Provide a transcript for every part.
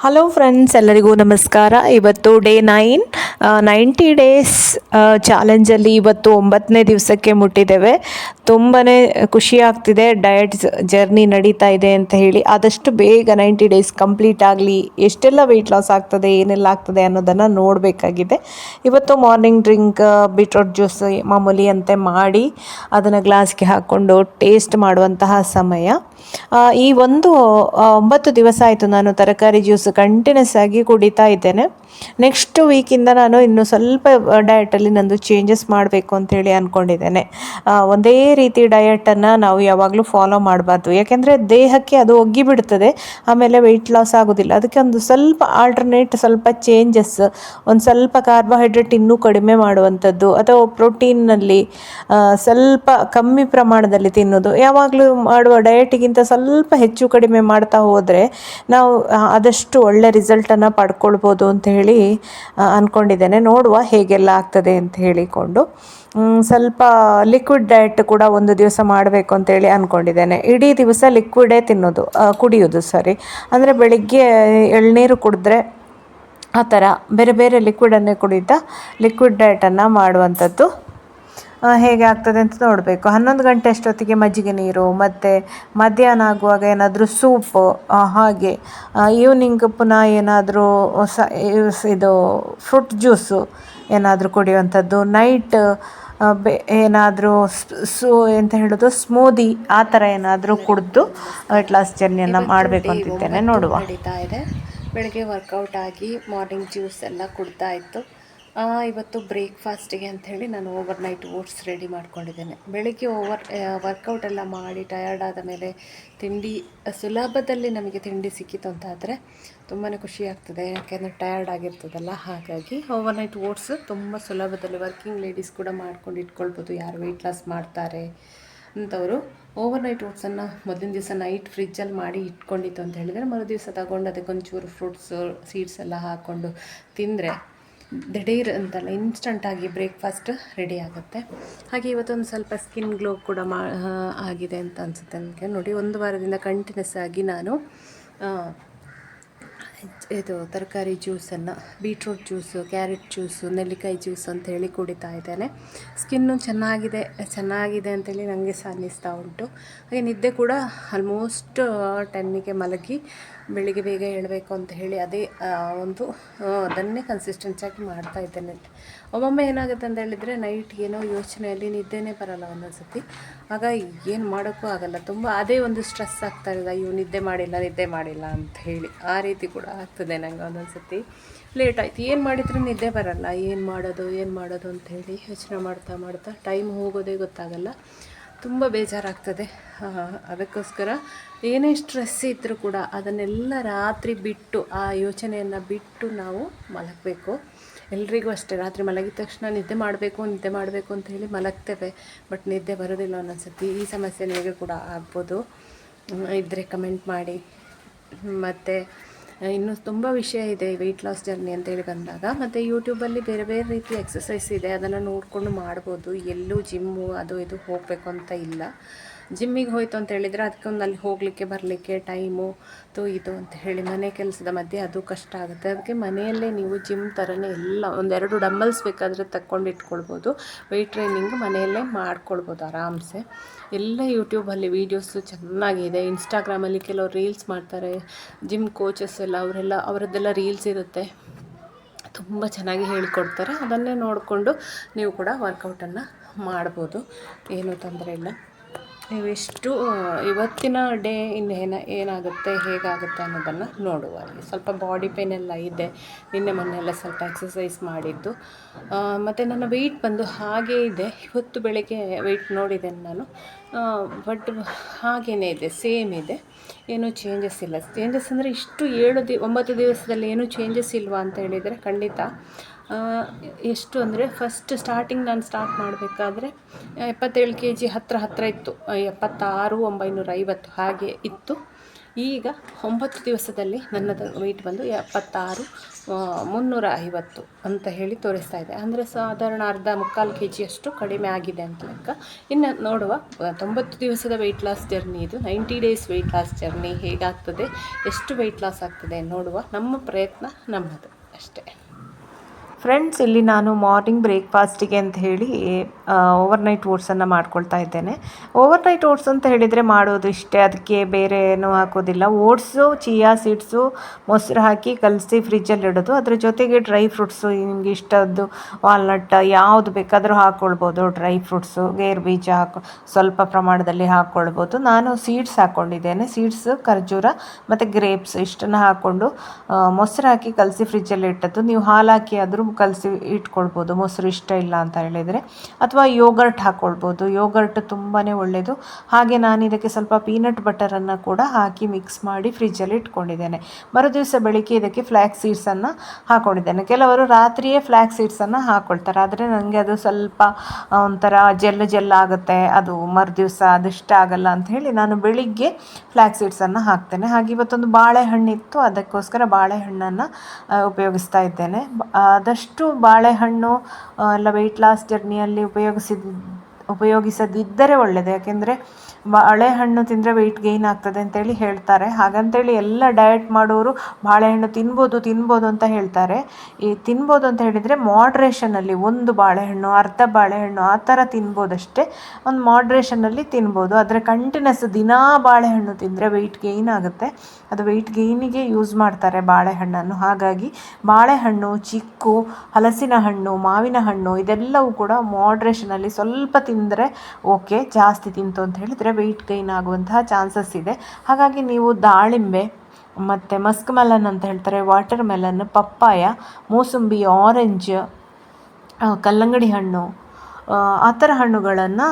Hello friends, ಎಲ್ಲರಿಗೂ ನಮಸ್ಕಾರ. ಇವತ್ತು ಡೇ 90 ಡೇಸ್ ಚಾಲೆಂಜಲ್ಲಿ ಇವತ್ತು 9ನೇ ದಿವಸಕ್ಕೆ ಮುಟ್ಟಿದ್ದೇವೆ. ತುಂಬಾ ಖುಷಿ ಆಗ್ತಿದೆ. ಡಯಟ್ ಜರ್ನಿ ನಡೀತಾ ಇದೆ ಅಂತ ಹೇಳಿ ಆದಷ್ಟು ಬೇಗ 90 ಡೇಸ್ ಕಂಪ್ಲೀಟ್ ಆಗಲಿ, ಎಷ್ಟೆಲ್ಲ ವೆಯ್ಟ್ ಲಾಸ್ ಆಗ್ತದೆ, ಏನೆಲ್ಲ ಆಗ್ತದೆ ಅನ್ನೋದನ್ನು ನೋಡಬೇಕಾಗಿದೆ. ಇವತ್ತು ಮಾರ್ನಿಂಗ್ ಡ್ರಿಂಕ್ ಬೀಟ್ರೋಟ್ ಜ್ಯೂಸ್ ಮಾಮೂಲಿ ಅಂತೆ ಮಾಡಿ ಅದನ್ನು ಗ್ಲಾಸ್ಗೆ ಹಾಕ್ಕೊಂಡು ಟೇಸ್ಟ್ ಮಾಡುವಂತಹ ಸಮಯ. ಈ 9 ದಿವಸ ಆಯಿತು ನಾನು ತರಕಾರಿ ಜ್ಯೂಸ್ ಕಂಟಿನ್ಯೂಸ್ ಆಗಿ ಕುಡಿತಾ ಇದ್ದೇನೆ. ನೆಕ್ಸ್ಟ್ ವೀಕಿಂದ ನಾನು ಇನ್ನು ಸ್ವಲ್ಪ ಡಯಟಲ್ಲಿ ನಂದು ಚೇಂಜಸ್ ಮಾಡಬೇಕು ಅಂತೇಳಿ ಅಂದ್ಕೊಂಡಿದ್ದೇನೆ. ಒಂದೇ ರೀತಿ ಡಯಟನ್ನು ನಾವು ಯಾವಾಗಲೂ ಫಾಲೋ ಮಾಡಬಾರ್ದು, ಯಾಕೆಂದರೆ ದೇಹಕ್ಕೆ ಅದು ಒಗ್ಗಿಬಿಡ್ತದೆ, ಆಮೇಲೆ ವೆಯ್ಟ್ ಲಾಸ್ ಆಗೋದಿಲ್ಲ. ಅದಕ್ಕೆ ಒಂದು ಸ್ವಲ್ಪ ಆಲ್ಟರ್ನೇಟ್, ಸ್ವಲ್ಪ ಚೇಂಜಸ್, ಒಂದು ಸ್ವಲ್ಪ ಕಾರ್ಬೋಹೈಡ್ರೇಟ್ ಇನ್ನೂ ಕಡಿಮೆ ಮಾಡುವಂಥದ್ದು, ಅಥವಾ ಪ್ರೋಟೀನ್ನಲ್ಲಿ ಸ್ವಲ್ಪ ಕಮ್ಮಿ ಪ್ರಮಾಣದಲ್ಲಿ ತಿನ್ನೋದು. ಯಾವಾಗಲೂ ಮಾಡುವ ಡಯಟಿಗಿಂತ ಸ್ವಲ್ಪ ಹೆಚ್ಚು ಕಡಿಮೆ ಮಾಡ್ತಾ ಹೋದರೆ ನಾವು ಆದಷ್ಟು ಒಳ್ಳೆ ರಿಸಲ್ಟನ್ನು ಪಡ್ಕೊಳ್ಬೋದು ಅಂತ ಹೇಳಿ ಅಂದ್ಕೊಂಡಿದ್ದೇನೆ. ನೋಡುವ ಹೇಗೆಲ್ಲ ಆಗ್ತದೆ ಅಂತ ಹೇಳಿಕೊಂಡು ಸ್ವಲ್ಪ ಲಿಕ್ವಿಡ್ ಡಯಟ್ ಕೂಡ ಒಂದು ದಿವಸ ಮಾಡಬೇಕು ಅಂತೇಳಿ ಅಂದ್ಕೊಂಡಿದ್ದೇನೆ. ಇಡೀ ದಿವಸ ಲಿಕ್ವಿಡೇ ಕುಡಿಯೋದು ಅಂದರೆ ಬೆಳಿಗ್ಗೆ ಎಳ್ನೀರು ಕುಡಿದ್ರೆ ಆ ಥರ ಬೇರೆ ಬೇರೆ ಲಿಕ್ವಿಡನ್ನೇ ಕುಡಿತಾ ಲಿಕ್ವಿಡ್ ಡಯಟನ್ನು ಮಾಡುವಂಥದ್ದು. ಹೇಗೆ ಆಗ್ತದೆ ಅಂತ ನೋಡಬೇಕು. 11 ಗಂಟೆ ಅಷ್ಟೊತ್ತಿಗೆ ಮಜ್ಜಿಗೆ ನೀರು, ಮತ್ತು ಮಧ್ಯಾಹ್ನ ಆಗುವಾಗ ಏನಾದರೂ ಸೂಪು, ಹಾಗೆ ಈವ್ನಿಂಗ್ ಪುನಃ ಏನಾದರೂ ಇದು ಫ್ರೂಟ್ ಜ್ಯೂಸು ಏನಾದರೂ ಕುಡಿಯುವಂಥದ್ದು. ನೈಟ್ ಏನಾದರೂ ಎಂತ ಹೇಳೋದು, ಸ್ಮೂದಿ ಆ ಥರ ಏನಾದರೂ ಕುಡಿದು ವೆಯ್ಟ್ ಲಾಸ್ ಜರ್ನಿಯನ್ನು ಮಾಡಬೇಕು ಅಂತಿದ್ದೇನೆ. ನೋಡುವ. ನಡೀತಾ ಇದೆ. ಬೆಳಗ್ಗೆ ವರ್ಕೌಟ್ ಆಗಿ ಮಾರ್ನಿಂಗ್ ಜ್ಯೂಸ್ ಎಲ್ಲ ಕುಡ್ತಾ ಇತ್ತು. ಇವತ್ತು ಬ್ರೇಕ್ಫಾಸ್ಟಿಗೆ ಅಂಥೇಳಿ ನಾನು ಓವರ್ನೈಟ್ ಓಟ್ಸ್ ರೆಡಿ ಮಾಡ್ಕೊಂಡಿದ್ದೇನೆ. ಬೆಳಿಗ್ಗೆ ವರ್ಕೌಟ್ ಎಲ್ಲ ಮಾಡಿ ಟಯರ್ಡ್ ಆದ ಮೇಲೆ ತಿಂಡಿ ಸುಲಭದಲ್ಲಿ ನಮಗೆ ತಿಂಡಿ ಸಿಕ್ಕಿತು ಅಂತಾದರೆ ತುಂಬಾ ಖುಷಿ ಆಗ್ತದೆ, ಯಾಕೆಂದರೆ ಟಯರ್ಡ್ ಆಗಿರ್ತದಲ್ಲ. ಹಾಗಾಗಿ ಓವರ್ನೈಟ್ ಓಟ್ಸ್ ತುಂಬ ಸುಲಭದಲ್ಲಿ ವರ್ಕಿಂಗ್ ಲೇಡೀಸ್ ಕೂಡ ಮಾಡ್ಕೊಂಡು ಇಟ್ಕೊಳ್ಬೋದು. ಯಾರು ವೆಯ್ಟ್ ಲಾಸ್ ಮಾಡ್ತಾರೆ ಅಂಥವರು ಓವರ್ನೈಟ್ ಓಟ್ಸನ್ನು ಮೊದಲಿನ ದಿವಸ ನೈಟ್ ಫ್ರಿಜ್ಜಲ್ಲಿ ಮಾಡಿ ಇಟ್ಕೊಂಡಿತ್ತು ಅಂತ ಹೇಳಿದರೆ ಮರುದಿವಸ ತಗೊಂಡು ಅದಕ್ಕೊಂಚೂರು ಫ್ರೂಟ್ಸು ಸೀಡ್ಸ್ ಎಲ್ಲ ಹಾಕ್ಕೊಂಡು ತಿಂದರೆ ದಿಢೀರ್ ಅಂತಲ್ಲ, ಇನ್ಸ್ಟಂಟಾಗಿ ಬ್ರೇಕ್ಫಾಸ್ಟ್ ರೆಡಿ ಆಗುತ್ತೆ. ಹಾಗೆ ಇವತ್ತೊಂದು ಸ್ವಲ್ಪ ಸ್ಕಿನ್ ಗ್ಲೋ ಕೂಡ ಆಗಿದೆ ಅಂತ ಅನಿಸುತ್ತೆ ನನಗೆ. ನೋಡಿ, 1 ವಾರದಿಂದ ಕಂಟಿನ್ಯೂಸ್ ಆಗಿ ನಾನು ಇದು ತರಕಾರಿ ಜ್ಯೂಸನ್ನು, ಬೀಟ್ರೂಟ್ ಜ್ಯೂಸು, ಕ್ಯಾರೆಟ್ ಜ್ಯೂಸು, ನೆಲ್ಲಿಕಾಯಿ ಜ್ಯೂಸ್ ಅಂತ ಹೇಳಿ ಕುಡಿತಾ ಇದ್ದೇನೆ. ಸ್ಕಿನ್ನು ಚೆನ್ನಾಗಿದೆ ಅಂತೇಳಿ ನನಗೆ ಸಹ ಅನ್ನಿಸ್ತಾ ಉಂಟು. ಹಾಗೆ ನಿದ್ದೆ ಕೂಡ ಆಲ್ಮೋಸ್ಟ್ 10ಗೆ ಮಲಗಿ ಬೆಳಿಗ್ಗೆ ಬೇಗ ಹೇಳಬೇಕು ಅಂತ ಹೇಳಿ ಅದನ್ನೇ ಕನ್ಸಿಸ್ಟೆನ್ಸಾಗಿ ಮಾಡ್ತಾ ಇದ್ದೇನೆ. ಒಮ್ಮೊಮ್ಮೆ ಏನಾಗುತ್ತೆ ಅಂತ ಹೇಳಿದರೆ ನೈಟ್ ಏನೋ ಯೋಚನೆಯಲ್ಲಿ ನಿದ್ದೆನೇ ಬರೋಲ್ಲ ಒಂದೊಂದು ಸತಿ. ಆಗ ಏನು ಮಾಡೋಕ್ಕೂ ಆಗಲ್ಲ, ತುಂಬ ಅದೇ ಒಂದು ಸ್ಟ್ರೆಸ್ ಆಗ್ತಾ ಇದೆ, ಅಯ್ಯೋ ನಿದ್ದೆ ಮಾಡಿಲ್ಲ ಅಂತ ಹೇಳಿ. ಆ ರೀತಿ ಕೂಡ ಆಗ್ತದೆ ನನಗೆ ಒಂದೊಂದು ಸತಿ. ಲೇಟ್ ಆಯಿತು, ಏನು ಮಾಡಿದರೂ ನಿದ್ದೆ ಬರಲ್ಲ, ಏನು ಮಾಡೋದು ಅಂತ ಹೇಳಿ ಯೋಚನೆ ಮಾಡ್ತಾ ಟೈಮ್ ಹೋಗೋದೇ ಗೊತ್ತಾಗಲ್ಲ. ತುಂಬ ಬೇಜಾರಾಗ್ತದೆ. ಅದಕ್ಕೋಸ್ಕರ ಏನೇ ಸ್ಟ್ರೆಸ್ ಇದ್ದರೂ ಕೂಡ ಅದನ್ನೆಲ್ಲ ರಾತ್ರಿ ಬಿಟ್ಟು, ಆ ಯೋಚನೆಯನ್ನು ಬಿಟ್ಟು ನಾವು ಮಲಗಬೇಕು. ಎಲ್ರಿಗೂ ಅಷ್ಟೇ, ರಾತ್ರಿ ಮಲಗಿದ ತಕ್ಷಣ ನಿದ್ದೆ ಮಾಡಬೇಕು ಅಂತ ಹೇಳಿ ಮಲಗ್ತೇವೆ, ಬಟ್ ನಿದ್ದೆ ಬರೋದಿಲ್ಲ ಒಂದೊಂದು ಸತಿ. ಈ ಸಮಸ್ಯೆ ನಿಮಗೆ ಕೂಡ ಆಗ್ಬೋದು. ಇದ್ದರೆ ಕಮೆಂಟ್ ಮಾಡಿ. ಮತ್ತು ಇನ್ನೂ ತುಂಬ ವಿಷಯ ಇದೆ ವೆಯ್ಟ್ ಲಾಸ್ ಜರ್ನಿ ಅಂತೇಳಿ ಬಂದಾಗ. ಮತ್ತು ಯೂಟ್ಯೂಬಲ್ಲಿ ಬೇರೆ ಬೇರೆ ರೀತಿ ಎಕ್ಸಸೈಸ್ ಇದೆ, ಅದನ್ನು ನೋಡಿಕೊಂಡು ಮಾಡ್ಬೋದು. ಎಲ್ಲೂ ಜಿಮ್ಮು ಅದು ಇದು ಹೋಗಬೇಕು ಅಂತ ಇಲ್ಲ. ಜಿಮ್ಮಿಗೆ ಹೋಯ್ತು ಅಂತ ಹೇಳಿದರೆ ಅದಕ್ಕೊಂದು ಅಲ್ಲಿ ಹೋಗಲಿಕ್ಕೆ ಬರಲಿಕ್ಕೆ ಟೈಮು ಇದು ಅಂತ ಹೇಳಿ ಮನೆ ಕೆಲಸದ ಮಧ್ಯೆ ಅದು ಕಷ್ಟ ಆಗುತ್ತೆ. ಅದಕ್ಕೆ ಮನೆಯಲ್ಲೇ ನೀವು ಜಿಮ್ ಥರನೇ ಎಲ್ಲ 1-2 ಡಂಬಲ್ಸ್ ಬೇಕಾದರೆ ತಗೊಂಡು ಇಟ್ಕೊಳ್ಬೋದು. ವೆಯ್ಟ್ ಟ್ರೈನಿಂಗ್ ಮನೆಯಲ್ಲೇ ಮಾಡ್ಕೊಳ್ಬೋದು ಆರಾಮ್ಸೆ. ಎಲ್ಲ ಯೂಟ್ಯೂಬಲ್ಲಿ ವೀಡಿಯೋಸು ಚೆನ್ನಾಗಿದೆ. ಇನ್ಸ್ಟಾಗ್ರಾಮಲ್ಲಿ ಕೆಲವರು ರೀಲ್ಸ್ ಮಾಡ್ತಾರೆ, ಜಿಮ್ ಕೋಚಸ್ ಎಲ್ಲ, ಅವರದ್ದೆಲ್ಲ ರೀಲ್ಸ್ ಇರುತ್ತೆ, ತುಂಬ ಚೆನ್ನಾಗಿ ಹೇಳಿಕೊಡ್ತಾರೆ. ಅದನ್ನೇ ನೋಡಿಕೊಂಡು ನೀವು ಕೂಡ ವರ್ಕೌಟನ್ನು ಮಾಡ್ಬೋದು, ಏನೂ ತೊಂದರೆ ಇಲ್ಲ. ಇವಿಷ್ಟು ಇವತ್ತಿನ ಡೇ ಏನಾಗುತ್ತೆ ಹೇಗಾಗುತ್ತೆ ಅನ್ನೋದನ್ನು ನೋಡುವ. ಸ್ವಲ್ಪ ಬಾಡಿ ಪೇನ್ ಎಲ್ಲ ಇದೆ, ನಿನ್ನೆ ಮೊನ್ನೆ ಎಲ್ಲ ಸ್ವಲ್ಪ ಎಕ್ಸಸೈಸ್ ಮಾಡಿದ್ದು. ಮತ್ತು ನನ್ನ ವೆಯ್ಟ್ ಬಂದು ಹಾಗೇ ಇದೆ. ಇವತ್ತು ಬೆಳಗ್ಗೆ ವೆಯ್ಟ್ ನೋಡಿದ್ದೇನೆ ನಾನು, ಬಟ್ ಹಾಗೇ ಇದೆ, ಸೇಮ್ ಇದೆ, ಏನೂ ಚೇಂಜಸ್ ಇಲ್ಲ. ಚೇಂಜಸ್ ಅಂದರೆ ಇಷ್ಟು 9 ದಿವಸದಲ್ಲಿ ಏನೂ ಚೇಂಜಸ್ ಇಲ್ವಾ ಅಂತ ಹೇಳಿದರೆ ಖಂಡಿತ. ಎಷ್ಟು ಅಂದರೆ ಫಸ್ಟ್ ಸ್ಟಾರ್ಟಿಂಗ್ ನಾನು ಸ್ಟಾರ್ಟ್ ಮಾಡಬೇಕಾದ್ರೆ 77 kg ಹತ್ತಿರ ಇತ್ತು, 76,950 ಹಾಗೆ ಇತ್ತು. ಈಗ 9 ದಿವಸದಲ್ಲಿ ನನ್ನದು ವೆಯ್ಟ್ ಬಂದು 76 350 ಅಂತ ಹೇಳಿ ತೋರಿಸ್ತಾ ಇದೆ. ಅಂದರೆ ಸಾಧಾರಣ ಮುಕ್ಕಾಲು kg ಕಡಿಮೆ ಆಗಿದೆ ಅಂತ ಲೆಕ್ಕ. ಇನ್ನು ನೋಡುವ 90 ದಿವಸದ ವೆಯ್ಟ್ ಲಾಸ್ ಜರ್ನಿ ಇದು. 90 ಡೇಸ್ ವೆಯ್ಟ್ ಲಾಸ್ ಜರ್ನಿ ಹೇಗಾಗ್ತದೆ, ಎಷ್ಟು ವೆಯ್ಟ್ ಲಾಸ್ ಆಗ್ತದೆ ನೋಡುವ. ನಮ್ಮ ಪ್ರಯತ್ನ ನಮ್ಮದು ಅಷ್ಟೇ. ಫ್ರೆಂಡ್ಸ್, ಇಲ್ಲಿ ನಾನು ಮಾರ್ನಿಂಗ್ ಬ್ರೇಕ್ಫಾಸ್ಟಿಗೆ ಅಂತ ಹೇಳಿ ಓವರ್ನೈಟ್ ಓಟ್ಸನ್ನು ಮಾಡ್ಕೊಳ್ತಾ ಇದ್ದೇನೆ. ಓವರ್ನೈಟ್ ಓಟ್ಸ್ ಅಂತ ಹೇಳಿದರೆ ಮಾಡೋದು ಇಷ್ಟೇ, ಅದಕ್ಕೆ ಬೇರೆ ಏನೂ ಹಾಕೋದಿಲ್ಲ. ಓಟ್ಸು, ಚಿಯಾ ಸೀಡ್ಸು, ಮೊಸರು ಹಾಕಿ ಕಲಸಿ ಫ್ರಿಜ್ಜಲ್ಲಿ ಇಡೋದು. ಅದ್ರ ಜೊತೆಗೆ ಡ್ರೈ ಫ್ರೂಟ್ಸು ನಿಮಗೆ ಇಷ್ಟದ್ದು ವಾಲ್ನಟ್ ಯಾವುದು ಬೇಕಾದರೂ ಹಾಕ್ಕೊಳ್ಬೋದು. ಡ್ರೈ ಫ್ರೂಟ್ಸು, ಗೇರು ಬೀಜ ಸ್ವಲ್ಪ ಪ್ರಮಾಣದಲ್ಲಿ ಹಾಕ್ಕೊಳ್ಬೋದು. ನಾನು ಸೀಡ್ಸ್ ಹಾಕ್ಕೊಂಡಿದ್ದೇನೆ. ಸೀಡ್ಸು, ಖರ್ಜೂರ ಮತ್ತು ಗ್ರೇಪ್ಸ್ ಇಷ್ಟನ್ನು ಹಾಕ್ಕೊಂಡು ಮೊಸರು ಹಾಕಿ ಕಲಸಿ ಫ್ರಿಜ್ಜಲ್ಲಿ ಇಟ್ಟದ್ದು. ನೀವು ಹಾಲು ಹಾಕಿ ಆದರೂ ಕಲಸಿ ಇಟ್ಕೊಳ್ಬೋದು, ಮೊಸರು ಇಷ್ಟ ಇಲ್ಲ ಅಂತ ಹೇಳಿದರೆ. ಅಥವಾ ಯೋಗರ್ಟ್ ಹಾಕ್ಕೊಳ್ಬೋದು, ಯೋಗರ್ಟ್ ತುಂಬಾ ಒಳ್ಳೆಯದು. ಹಾಗೆ ನಾನು ಇದಕ್ಕೆ ಸ್ವಲ್ಪ ಪೀನಟ್ ಬಟರನ್ನು ಕೂಡ ಹಾಕಿ ಮಿಕ್ಸ್ ಮಾಡಿ ಫ್ರಿಜ್ಜಲ್ಲಿ ಇಟ್ಕೊಂಡಿದ್ದೇನೆ. ಮರುದಿವಸ ಬೆಳಿಗ್ಗೆ ಇದಕ್ಕೆ ಫ್ಲ್ಯಾಕ್ಸ್ ಸೀಡ್ಸನ್ನು ಹಾಕ್ಕೊಂಡಿದ್ದೇನೆ. ಕೆಲವರು ರಾತ್ರಿಯೇ ಫ್ಲ್ಯಾಕ್ಸ್ ಸೀಡ್ಸನ್ನು ಹಾಕ್ಕೊಳ್ತಾರೆ, ಆದರೆ ನನಗೆ ಅದು ಸ್ವಲ್ಪ ಒಂಥರ ಜೆಲ್ ಆಗುತ್ತೆ, ಅದು ಮರುದಿವಸ ಅದಿಷ್ಟ ಆಗಲ್ಲ ಅಂತ ಹೇಳಿ ನಾನು ಬೆಳಿಗ್ಗೆ ಫ್ಲ್ಯಾಕ್ಸ್ ಸೀಡ್ಸನ್ನು ಹಾಕ್ತೇನೆ. ಹಾಗೆ ಇವತ್ತೊಂದು ಬಾಳೆಹಣ್ಣಿತ್ತು, ಅದಕ್ಕೋಸ್ಕರ ಬಾಳೆಹಣ್ಣನ್ನು ಉಪಯೋಗಿಸ್ತಾ ಇದ್ದೇನೆ. ಆದಷ್ಟು ಬಾಳೆಹಣ್ಣು ಎಲ್ಲ ವೆಯ್ಟ್ ಲಾಸ್ ಜರ್ನಿಯಲ್ಲಿ ಉಪಯೋಗಿಸದಿದ್ದರೆ ಒಳ್ಳೆಯದು. ಯಾಕೆಂದರೆ ಬಾಳೆಹಣ್ಣು ತಿಂದರೆ ವೆಯ್ಟ್ ಗೇನ್ ಆಗ್ತದೆ ಅಂತೇಳಿ ಹೇಳ್ತಾರೆ. ಹಾಗಂತೇಳಿ ಎಲ್ಲ ಡಯಟ್ ಮಾಡೋರು ಬಾಳೆಹಣ್ಣು ತಿನ್ಬೋದು ಅಂತ ಹೇಳ್ತಾರೆ. ಈ ತಿನ್ಬೋದು ಅಂತ ಹೇಳಿದರೆ ಮಾಡ್ರೇಷನಲ್ಲಿ, ಒಂದು ಬಾಳೆಹಣ್ಣು, ಅರ್ಧ ಬಾಳೆಹಣ್ಣು ಆ ಥರ ತಿನ್ಬೋದಷ್ಟೇ. ಒಂದು ಮಾಡ್ರೇಷನಲ್ಲಿ ತಿನ್ಬೋದು. ಆದರೆ ಕಂಟಿನ್ಯೂಸ್ ದಿನಾ ಬಾಳೆಹಣ್ಣು ತಿಂದರೆ ವೆಯ್ಟ್ ಗೇನ್ ಆಗುತ್ತೆ. ಅದು ವೆಯ್ಟ್ ಗೇನಿಗೆ ಯೂಸ್ ಮಾಡ್ತಾರೆ ಬಾಳೆಹಣ್ಣನ್ನು. ಹಾಗಾಗಿ ಬಾಳೆಹಣ್ಣು, ಚಿಕ್ಕು, ಹಲಸಿನ ಹಣ್ಣು, ಮಾವಿನ ಹಣ್ಣು ಇದೆಲ್ಲವೂ ಕೂಡ ಮಾಡ್ರೇಷನಲ್ಲಿ ಸ್ವಲ್ಪ ತಿಂದರೆ ಓಕೆ. ಜಾಸ್ತಿ ತಿಂತು ಅಂತ ಹೇಳಿದರೆ ವೆಯ್ಟ್ ಗೈನ್ ಆಗುವಂತಹ ಚಾನ್ಸಸ್ ಇದೆ. ಹಾಗಾಗಿ ನೀವು ದಾಳಿಂಬೆ ಮತ್ತು ಮಸ್ಕ್ ಮೆಲನ್ ಅಂತ ಹೇಳ್ತಾರೆ, ವಾಟರ್ ಮೆಲನ್, ಪಪ್ಪಾಯ, ಮೂಸಂಬಿ, ಆರೆಂಜ್, ಕಲ್ಲಂಗಡಿ ಹಣ್ಣು, ಆ ಥರ ಹಣ್ಣುಗಳನ್ನು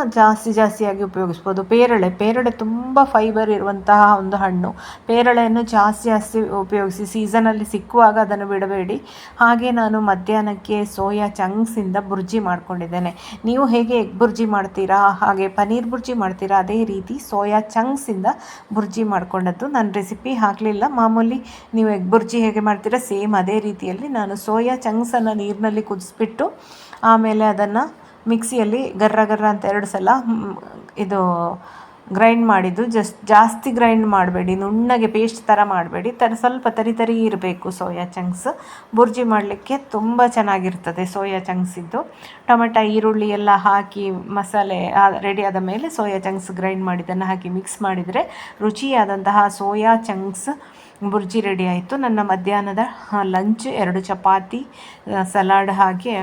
ಜಾಸ್ತಿಯಾಗಿ ಉಪಯೋಗಿಸ್ಬೋದು. ಪೇರಳೆ ತುಂಬ ಫೈಬರ್ ಇರುವಂತಹ ಒಂದು ಹಣ್ಣು. ಪೇರಳೆಯನ್ನು ಜಾಸ್ತಿ ಉಪಯೋಗಿಸಿ, ಸೀಸನಲ್ಲಿ ಸಿಕ್ಕುವಾಗ ಅದನ್ನು ಬಿಡಬೇಡಿ. ಹಾಗೆ ನಾನು ಮಧ್ಯಾಹ್ನಕ್ಕೆ ಸೋಯಾ ಚಂಕ್ಸಿಂದ ಬುರ್ಜಿ ಮಾಡ್ಕೊಂಡಿದ್ದೇನೆ. ನೀವು ಹೇಗೆ ಎಗ್ ಬುರ್ಜಿ ಮಾಡ್ತೀರಾ, ಹಾಗೆ ಪನ್ನೀರ್ ಬುರ್ಜಿ ಮಾಡ್ತೀರಾ, ಅದೇ ರೀತಿ ಸೋಯಾ ಚಂಕ್ಸಿಂದ ಬುರ್ಜಿ ಮಾಡ್ಕೊಂಡದ್ದು. ನಾನು ರೆಸಿಪಿ ಹಾಕಲಿಲ್ಲ. ಮಾಮೂಲಿ ನೀವು ಎಗ್ ಬುರ್ಜಿ ಹೇಗೆ ಮಾಡ್ತೀರಾ ಸೇಮ್ ಅದೇ ರೀತಿಯಲ್ಲಿ ನಾನು ಸೋಯಾ ಚಂಕ್ಸನ್ನು ನೀರಿನಲ್ಲಿ ಕುದಿಸ್ಬಿಟ್ಟು ಆಮೇಲೆ ಅದನ್ನು ಮಿಕ್ಸಿಯಲ್ಲಿ ಗರ್ರ ಅಂತ 2 ಸಲ ಇದು ಗ್ರೈಂಡ್ ಮಾಡಿದ್ದು. ಜಾಸ್ತಿ ಗ್ರೈಂಡ್ ಮಾಡಬೇಡಿ, ನುಣ್ಣಗೆ ಪೇಸ್ಟ್ ಥರ ಮಾಡಬೇಡಿ, ಸ್ವಲ್ಪ ತರಿ ಇರಬೇಕು ಸೋಯಾ ಚಂಕ್ಸ್. ಬುರ್ಜಿ ಮಾಡಲಿಕ್ಕೆ ತುಂಬ ಚೆನ್ನಾಗಿರ್ತದೆ ಸೋಯಾ ಚಂಕ್ಸಿದ್ದು. ಟೊಮೆಟೊ, ಈರುಳ್ಳಿ ಎಲ್ಲ ಹಾಕಿ ಮಸಾಲೆ ರೆಡಿ ಆದ ಮೇಲೆ ಸೋಯಾ ಚಂಕ್ಸ್ ಗ್ರೈಂಡ್ ಮಾಡಿದ್ದನ್ನು ಹಾಕಿ ಮಿಕ್ಸ್ ಮಾಡಿದರೆ ರುಚಿಯಾದಂತಹ ಸೋಯಾ ಚಂಕ್ಸ್ ಬುರ್ಜಿ ರೆಡಿ ಆಯಿತು. ನನ್ನ ಮಧ್ಯಾಹ್ನದ ಲಂಚ್ 2 ಚಪಾತಿ, ಸಲಾಡ್, ಹಾಗೆ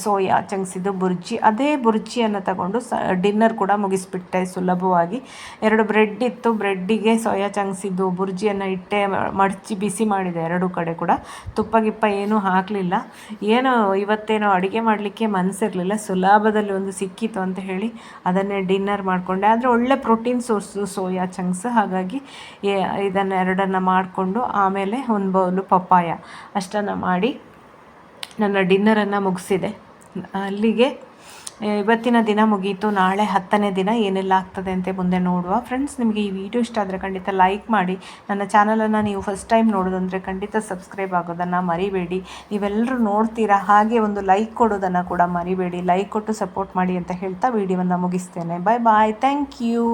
ಸೋಯಾ ಚಂಕ್ಸಿದ್ದು ಬುರ್ಜಿ. ಅದೇ ಬುರ್ಜಿಯನ್ನು ತಗೊಂಡು ಡಿನ್ನರ್ ಕೂಡ ಮುಗಿಸ್ಬಿಟ್ಟೆ ಸುಲಭವಾಗಿ. 2 ಬ್ರೆಡ್ ಇತ್ತು, ಬ್ರೆಡ್ಡಿಗೆ ಸೋಯಾ ಚಂಕ್ಸಿದ್ದು ಬುರ್ಜಿಯನ್ನು ಇಟ್ಟೆ, ಮಡಚಿ ಬಿಸಿ ಮಾಡಿದೆ 2 ಕಡೆ ಕೂಡ. ತುಪ್ಪ ಏನೂ ಹಾಕಲಿಲ್ಲ. ಇವತ್ತೇನೋ ಅಡುಗೆ ಮಾಡಲಿಕ್ಕೆ ಮನಸ್ಸಿರಲಿಲ್ಲ, ಸುಲಭದಲ್ಲಿ ಒಂದು ಸಿಕ್ಕಿತು ಅಂತ ಹೇಳಿ ಅದನ್ನೇ ಡಿನ್ನರ್ ಮಾಡಿಕೊಂಡೆ. ಆದರೆ ಒಳ್ಳೆ ಪ್ರೋಟೀನ್ ಸೋರ್ಸು ಸೋಯಾ ಚಂಕ್ಸ್. ಹಾಗಾಗಿ ಇದನ್ನು 2 ಮಾಡಿಕೊಂಡು ಆಮೇಲೆ 1 ಬೌಲು ಪಪ್ಪಾಯ ಅಷ್ಟನ್ನು ಮಾಡಿ ನನ್ನ ಡಿನ್ನರನ್ನು ಮುಗಿಸಿದೆ. ಅಲ್ಲಿಗೆ ಇವತ್ತಿನ ದಿನ ಮುಗೀತು. ನಾಳೆ 10ನೇ ದಿನ ಏನೆಲ್ಲ ಆಗ್ತದೆ ಅಂತ ಮುಂದೆ ನೋಡುವ. ಫ್ರೆಂಡ್ಸ್, ನಿಮಗೆ ಈ ವಿಡಿಯೋ ಇಷ್ಟ ಆದರೆ ಖಂಡಿತ ಲೈಕ್ ಮಾಡಿ. ನನ್ನ ಚಾನಲನ್ನು ನೀವು ಫಸ್ಟ್ ಟೈಮ್ ನೋಡೋದಂದರೆ ಖಂಡಿತ ಸಬ್ಸ್ಕ್ರೈಬ್ ಆಗೋದನ್ನು ಮರಿಬೇಡಿ. ನೀವೆಲ್ಲರೂ ನೋಡ್ತೀರಾ, ಹಾಗೆ ಒಂದು ಲೈಕ್ ಕೊಡೋದನ್ನು ಕೂಡ ಮರಿಬೇಡಿ. ಲೈಕ್ ಕೊಟ್ಟು ಸಪೋರ್ಟ್ ಮಾಡಿ ಅಂತ ಹೇಳ್ತಾ ವಿಡಿಯೋವನ್ನು ಮುಗಿಸ್ತೇನೆ. ಬಾಯ್, ಥ್ಯಾಂಕ್ ಯು.